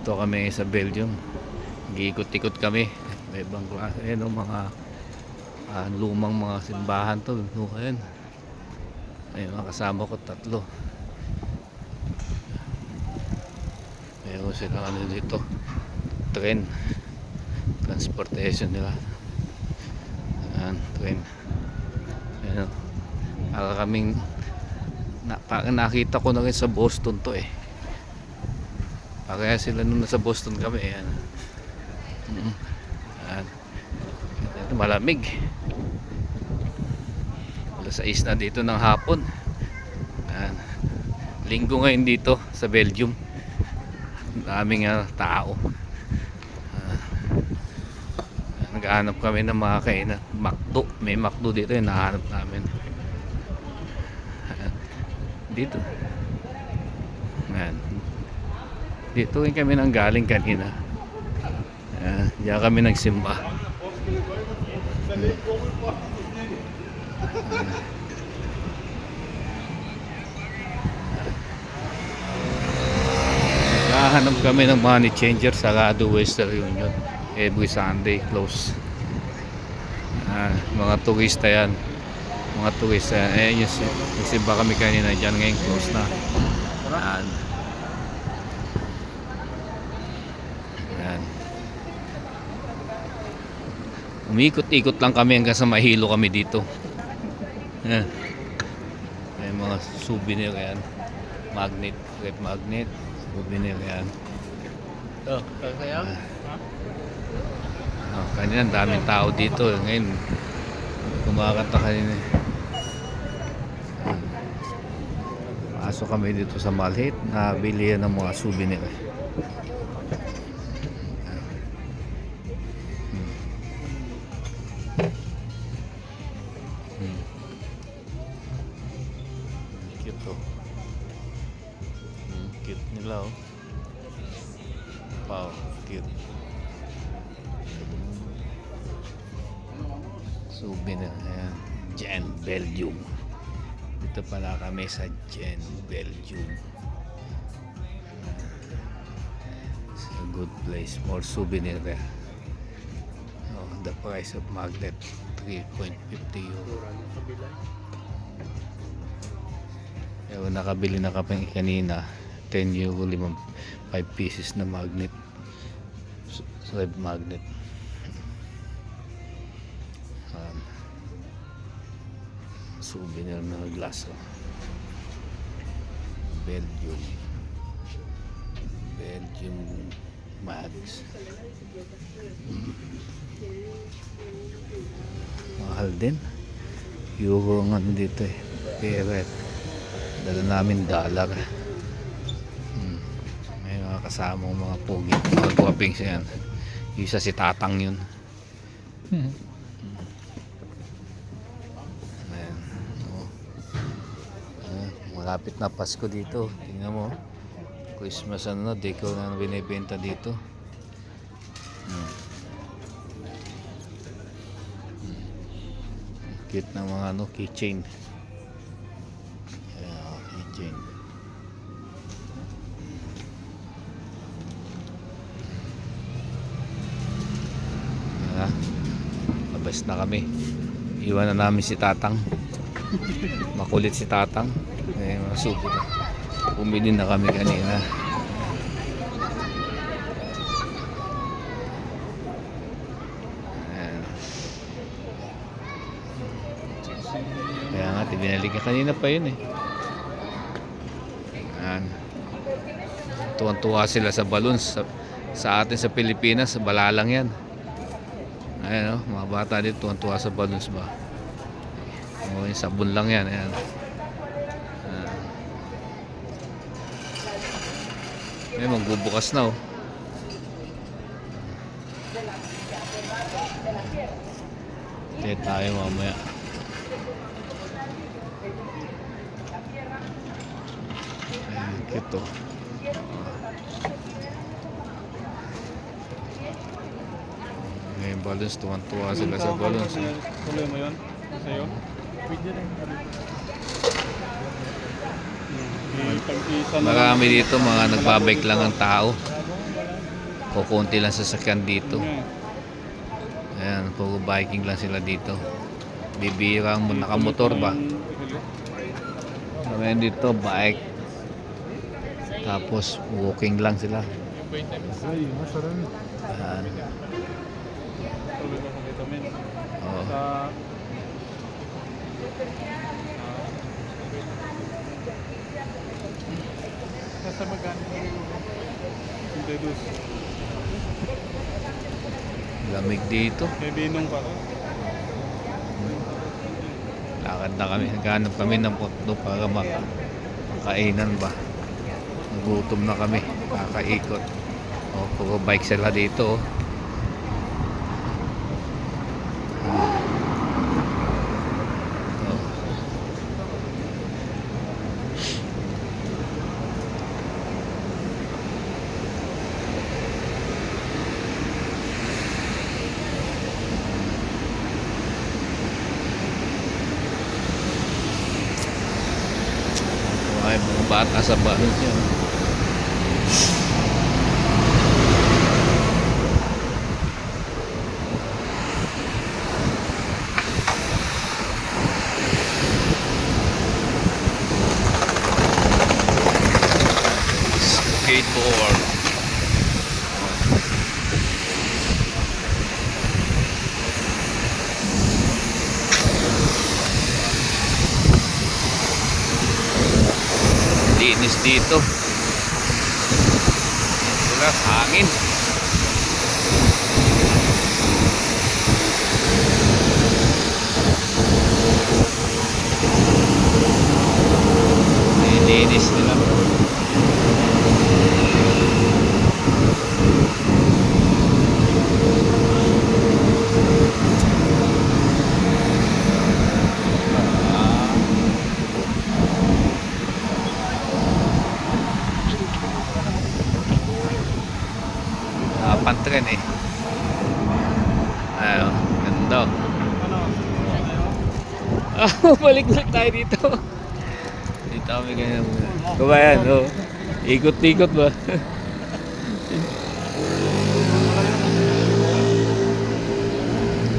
Dito kami sa Belgium. Giikot-ikot kami. May ibang klase. Ayan o, mga lumang mga simbahan to. Ayan. Ayan, mga kasama ko, 3. Ayan sila ano dito. Train. Transportation nila. Ayan, train. Ayan o. Para kaming parang nakita ko na rin sa Boston to eh. Kaya sila nung nasa Boston kami ayan. Ayan. Ito, malamig. Alas 6 na dito ng hapon. Ayan. Linggo ngayon dito sa Belgium. Daming tao. Naghahanap kami ng mga kainan. McDo. May McDo dito yung nahanap namin. Ayan. Dito. Ayan. Dito rin kami nang galing kanina. Diyan kami nagsimba. Naghahanap kami ng money changer sa Western Union. Every Sunday close. Mga turista yan. Mga turista yan. Ayan yung nagsimba kami kanina. Diyan ngayon close na. Umikot-ikot lang kami hanggang sa mahilo kami dito. Ayan. May mga souvenir yan. Magnet, red magnet, souvenir yan. Kaya? Kanina daming tao dito. Ngayon kumakanta kanina. Pasok kami dito sa Malhit. Nabili yan ng mga souvenir. Cute oh. Cute nila oh. Wow, cute. Souvenir. Ayan. Gen Belgium. Dito pala kami sa Gen Belgium. It's a good place. More souvenir there. Oh, the price of magnet 3.50 euro. Yung nakabili na kami kanina 10 euro 5 pieces na magnet, red magnet. Souvenir na glass Belgium mags. Mahal din euro nga dito eh, pero dala namin dollar. May mga kasamang mga pogi, mga guwapings yan. Isa si Tatang yun. Ayan. Malapit na Pasko dito. Tingnan mo, Christmas decor na binibenta dito. Cute ng mga keychain. Keychain. Labas na kami. Iwan na namin si Tatang. Makulit si Tatang. Masubo na. Bumili na kami kanina. Kaya nga, tinalik ka kanina pa yun eh. Tuwan-tuwa sila sa balloons. Sa atin sa Pilipinas, balalang yan. Ayan mga bata dito tuwan-tuwa sa balloons ba. Yung sabon lang yan. Ayan. Ayan, magbubukas na oh. Kaya tayo mamaya. Ayan, cute oh. Ngayon balloons, tuwan-tuwa sila sa balloons. Tuloy mo yun? Sa'yo? Marami dito mga nagbabike lang ang tao. kukunti lang sasakyan dito. Yun nga eh. Ayan, puro biking lang sila dito. Bibirang mo nakamotor ba? Ngayon dito, bike. Tapos, walking lang sila. Yung 20 minutes. Ay, masarap. Ayan. Tuloy ko pakita men. Oo. Sa... Sa magkano? 52. Lamig dito. May binong pa ko. Lakad na kami. Naghanap kami ng putno para makainan ba. Nagutom na kami. Kakaikot. O, puro bike sila dito. Oh. Oh. Ay, mga bata sa balon niya. Skateboard. Linis dito. Wala hangin. Nilinis nila. Pantren eh. Ayun, ganda. Balik-balik tayo dito. Dito kami ganyan. Kabayan, oh. Ikot-ikot ba?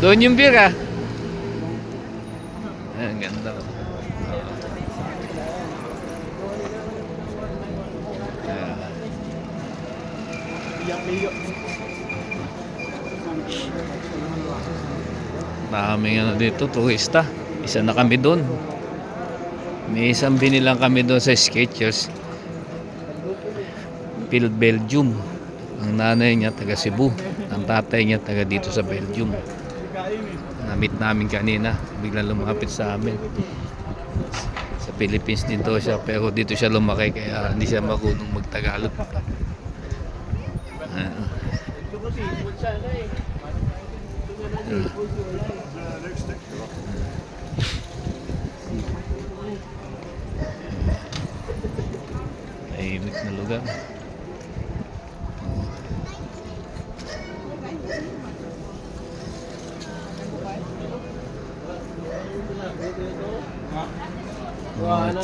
Doon yung beer ah. Ayun, ganda. Maraming ano dito, turista. Isa na kami doon. May isang binilang kami doon sa Skechers. Belgium. Ang nanay niya taga Cebu. Ang tatay niya taga dito sa Belgium. Namit namin kanina. Biglang lumapit sa amin. Sa Philippines din to siya. Pero dito siya lumaki kaya hindi siya marunong magtagalog. Tahimik na lugar.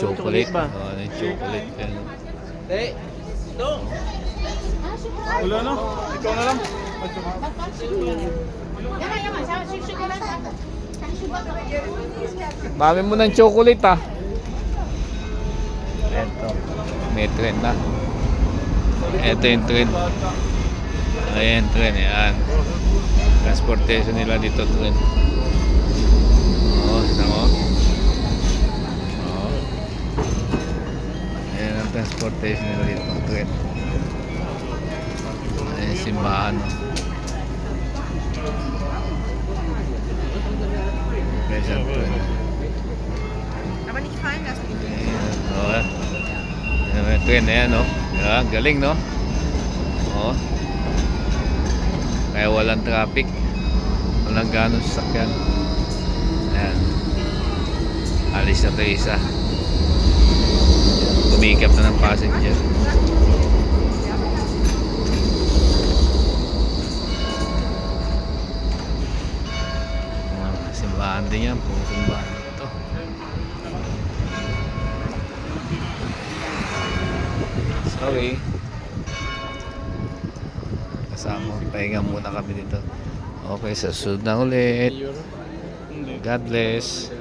Chocolate. Chocolate. Wala na. Ikaw na lang. Dami mo ng chocolate ah. Ito. May trend na. Ito yung trend. Ayan trend. Ayan. Transportation nila dito trend. Oo. Nako. Oo. Ayan ang transportation nila dito trend. Ayan simbahan. Present trend. Aber nicht fallen lassen. Oo. Ito yan, ayan, no? Yeah, galing, no? Oo. Kaya walang traffic. Walang ganong sasakyan. Ayan. Alis na ito isa. Tumikap na ng passenger. Simbahan din yan. Puro simbahan ito. Sorry. kasama. Pahinga muna kami dito. Okay, sa susunod na ulit. Euro? Hindi. God bless.